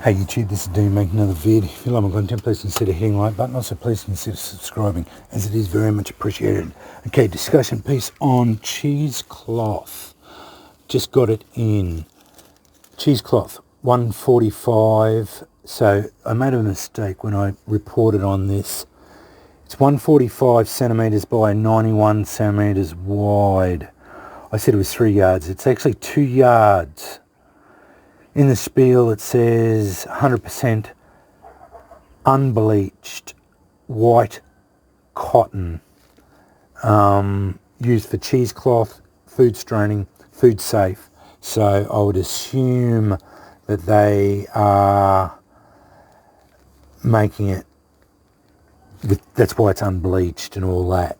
Hey YouTube, this is Dean making another vid. If you like my content, please consider hitting the like button. Also, please consider subscribing, as it is very much appreciated. Okay, discussion piece on cheesecloth. Just got it in. Cheesecloth, 145. So I made a mistake when I reported on this. It's 145 centimetres by 91 centimetres wide. I said it was 3 yards. It's actually 2 yards. In the spiel it says 100% unbleached white cotton, used for cheesecloth, food straining, food safe. So I would assume that they are making it with, that's why it's unbleached and all that.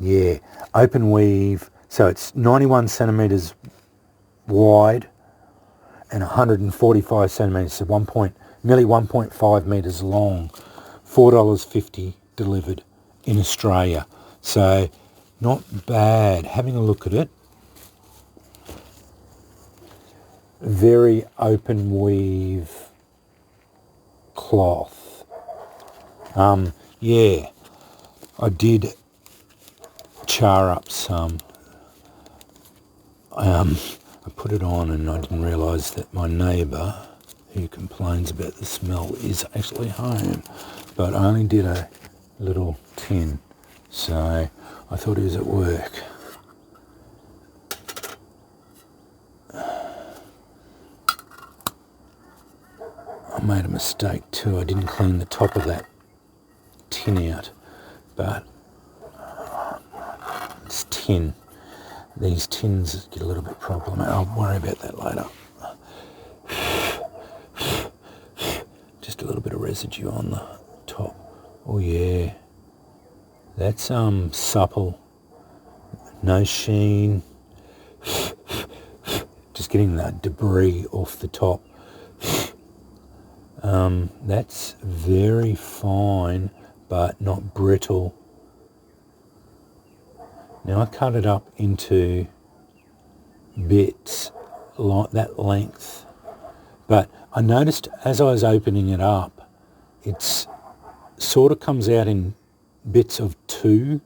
Yeah, open weave. So it's 91 centimetres wide and 145 centimetres, so nearly 1.5 metres long, $4.50 delivered in Australia. So not bad. Having a look at it, very open weave cloth. Yeah, I did char up some. I put it on and I didn't realise that my neighbour, who complains about the smell, is actually home. But I only did a little tin, so I thought he was at work. I made a mistake too. I didn't clean the top of that tin out, but it's tin. These tins get a little bit problematic. I'll worry about that later. Just a little bit of residue on the top. Oh yeah, that's supple, no sheen. Just getting that debris off the top. That's very fine, but not brittle. Now I cut it up into bits like that length, but I noticed as I was opening it up, it's sort of comes out in bits of two.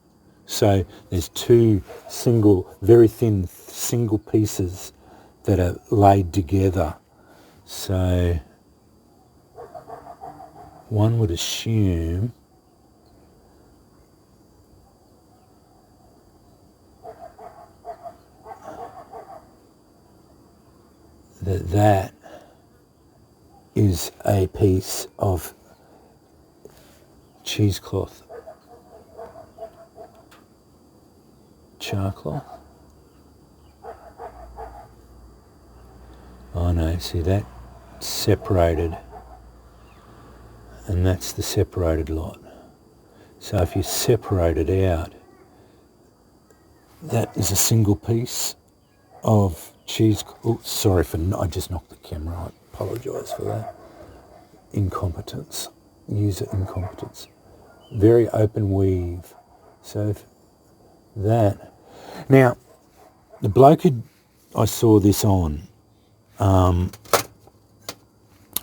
So there's two very thin single pieces that are laid together. So one would assume that is a piece of cheesecloth, char cloth. Oh no, see that separated, and that's the separated lot. So if you separate it out, that is a single piece of cheese. Oh, sorry I just knocked the camera. I apologise for that. Incompetence, user incompetence. Very open weave. So that. Now, the bloke who I saw this on,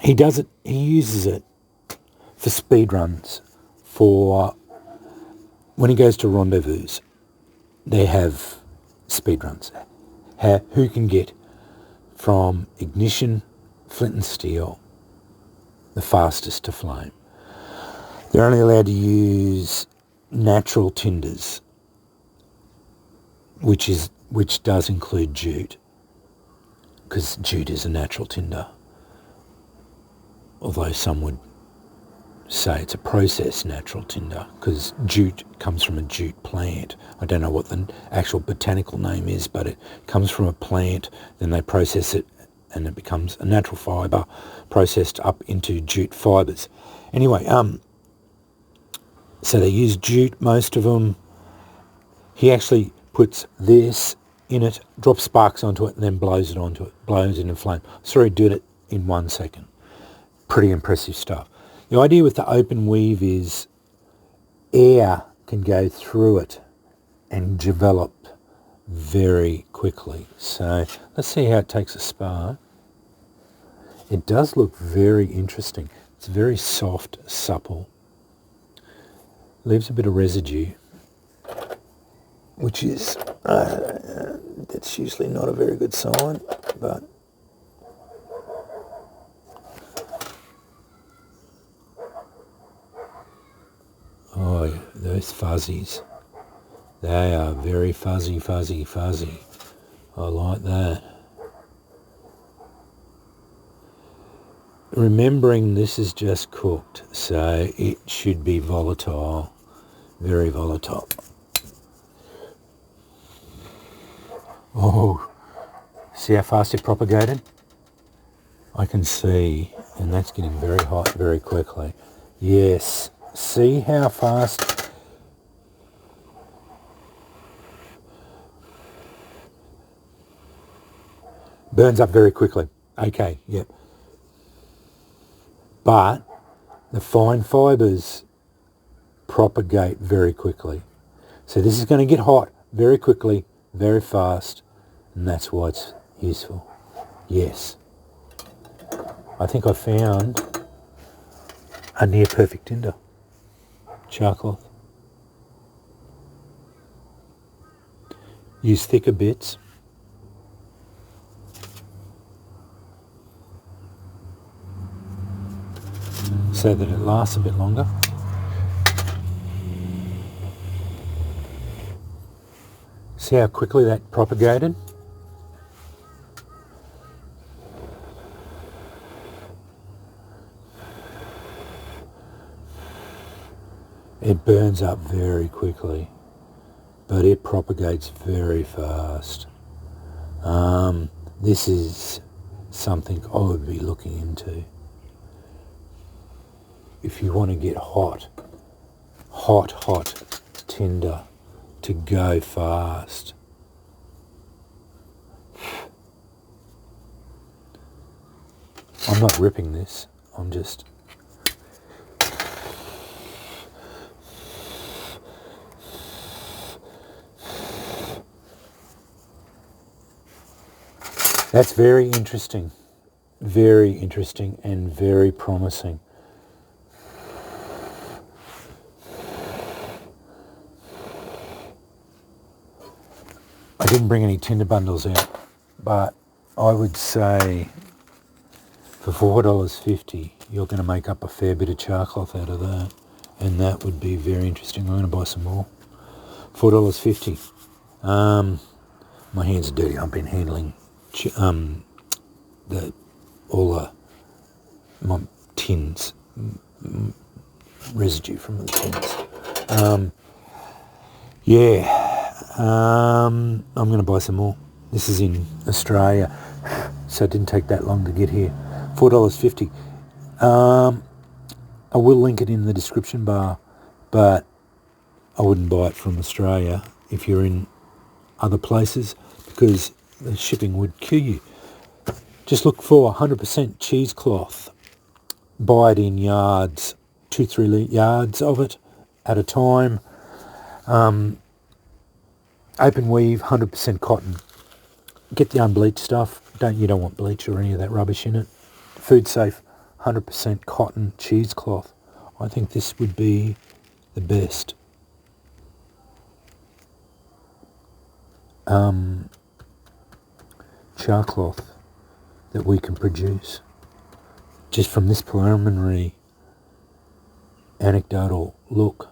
he uses it for speed runs. For when he goes to rendezvous, they have speed runs. Who can get from ignition, flint and steel, the fastest to flame. They're only allowed to use natural tinders, which does include jute, because jute is a natural tinder, although some would say it's a processed natural tinder, because jute comes from a jute plant. I don't know what the actual botanical name is, but it comes from a plant, then they process it and it becomes a natural fibre processed up into jute fibres. Anyway, so they use jute, most of them. He actually puts this in it, drops sparks onto it, and then blows it into flame. Sorry, did it in 1 second. Pretty impressive stuff. The idea with the open weave is air can go through it and develop very quickly. So let's see how it takes a spark. It does look very interesting. It's very soft, supple. Leaves a bit of residue, which is, that's usually not a very good sign, but oh, those fuzzies. They are very fuzzy, fuzzy, fuzzy. I like that. Remembering this is just cooked, so it should be volatile, very volatile. Oh, see how fast it propagated? I can see, and that's getting very hot very quickly. Yes, see how fast? Burns up very quickly. Okay, yep. But the fine fibres propagate very quickly. So this is going to get hot very quickly, very fast, and that's why it's useful. Yes. I think I found a near perfect tinder. Char cloth. Use thicker bits. So that it lasts a bit longer. See how quickly that propagated? It burns up very quickly, but it propagates very fast. This is something I would be looking into. If you want to get hot tinder to go fast. I'm not ripping this, I'm just... That's very interesting and very promising. I didn't bring any tinder bundles out, but I would say for $4.50 you're going to make up a fair bit of char cloth out of that, and that would be very interesting. I'm going to buy some more. $4.50. My hands are dirty. I've been handling my tins, residue from the tins. I'm going to buy some more. This is in Australia, so it didn't take that long to get here. $4.50. I will link it in the description bar, but I wouldn't buy it from Australia if you're in other places, because the shipping would kill you. Just look for 100% cheesecloth. Buy it in yards, 2-3 yards of it at a time. Open weave, 100% cotton. Get the unbleached stuff. You don't want bleach or any of that rubbish in it. Food safe, 100% cotton cheesecloth. I think this would be the best. Char cloth that we can produce just from this preliminary anecdotal look,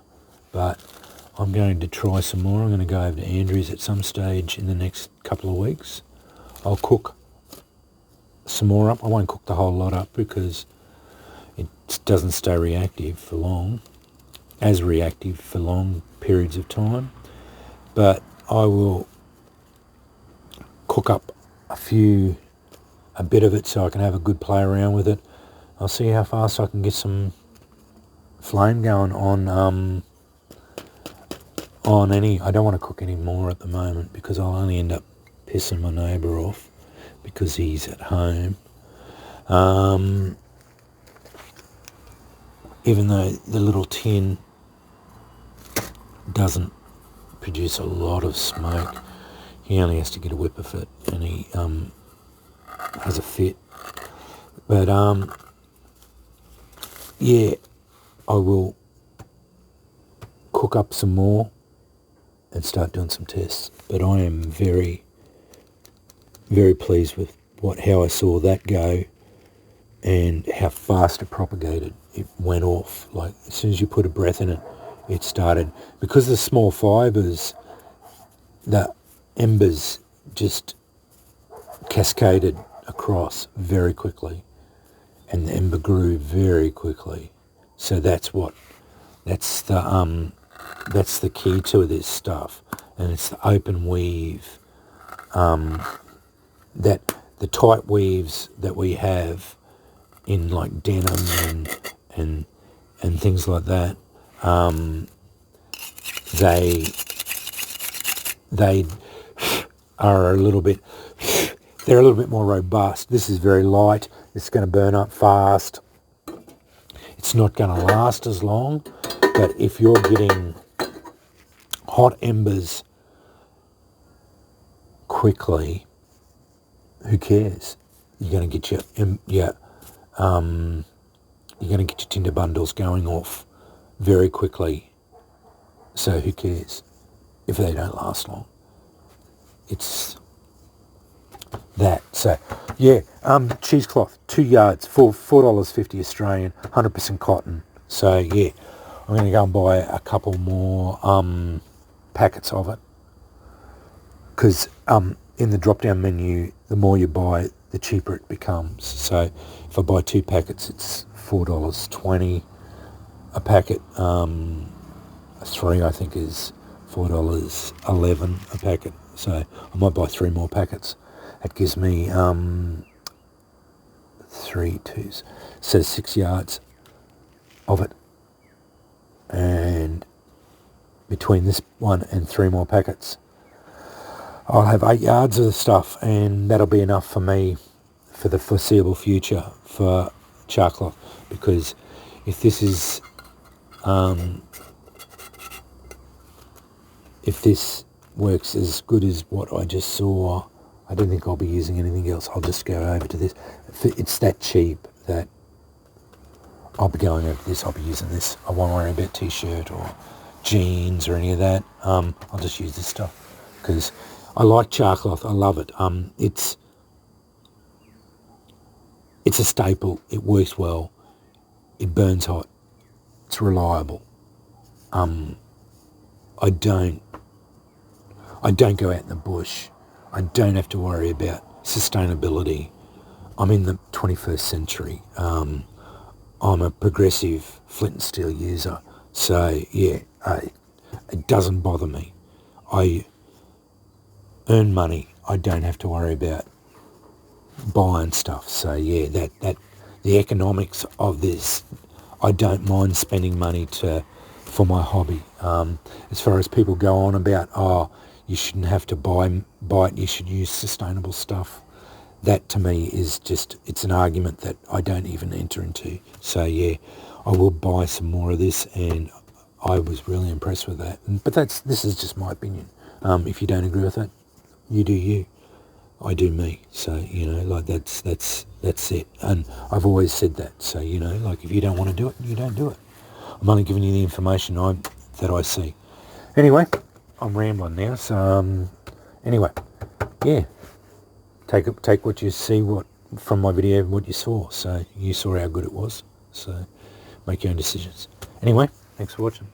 but I'm going to try some more. I'm going to go over to Andrew's at some stage in the next couple of weeks. I'll cook some more up. I won't cook the whole lot up because it doesn't stay reactive for long, as reactive for long periods of time, but I will cook up a bit of it so I can have a good play around with it. I'll see how fast I can get some flame going on any. I don't want to cook any more at the moment because I'll only end up pissing my neighbour off because he's at home. Even though the little tin doesn't produce a lot of smoke, he only has to get a whip of it, and he has a fit. But yeah, I will cook up some more and start doing some tests. But I am very, very pleased with how I saw that go and how fast it propagated. It went off. Like, as soon as you put a breath in it, it started. Because of the small fibres, the embers just cascaded across very quickly, and the ember grew very quickly. So that's the key to this stuff, and it's the open weave, that the tight weaves that we have in like denim and things like that. They are a little bit, they're a little bit more robust. This is very light. It's going to burn up fast. It's not going to last as long. But if you're getting hot embers quickly, who cares? You're going to get you're going to get your tinder bundles going off very quickly. So who cares if they don't last long? It's that. So yeah, cheesecloth, 2 yards for $4.50 Australian, 100% cotton. So yeah, I'm going to go and buy a couple more packets of it, because in the drop down menu, the more you buy, the cheaper it becomes. So if I buy 2 packets, it's $4.20 a packet. 3 I think is $4.11 a packet. So I might buy 3 more packets. It gives me 3 twos, so 6 yards of it, and between this one and 3 more packets, I'll have 8 yards of the stuff, and that'll be enough for me for the foreseeable future for char cloth. Because if this is if this works as good as what I just saw, I don't think I'll be using anything else. I'll just go over to this. It's that cheap that I'll be going over this. I'll be using this. I won't worry about t-shirt or jeans or any of that. I'll just use this stuff because I like char cloth. I love it. It's a staple. It works well. It burns hot. It's reliable. I don't go out in the bush. I don't have to worry about sustainability. I'm in the 21st century. I'm a progressive flint and steel user. So yeah, it doesn't bother me. I earn money. I don't have to worry about buying stuff. So yeah, that the economics of this, I don't mind spending money for my hobby. As far as people go on about, you shouldn't have to buy it, you should use sustainable stuff, that to me is just, it's an argument that I don't even enter into. So yeah, I will buy some more of this, and I was really impressed with that. But this is just my opinion. If you don't agree with that, you do you. I do me. So, like that's it. And I've always said that. So, like if you don't want to do it, you don't do it. I'm only giving you the information that I see. Anyway, I'm rambling now. So, anyway, yeah. Take what you see from my video, what you saw. So you saw how good it was. So make your own decisions. Anyway, thanks for watching.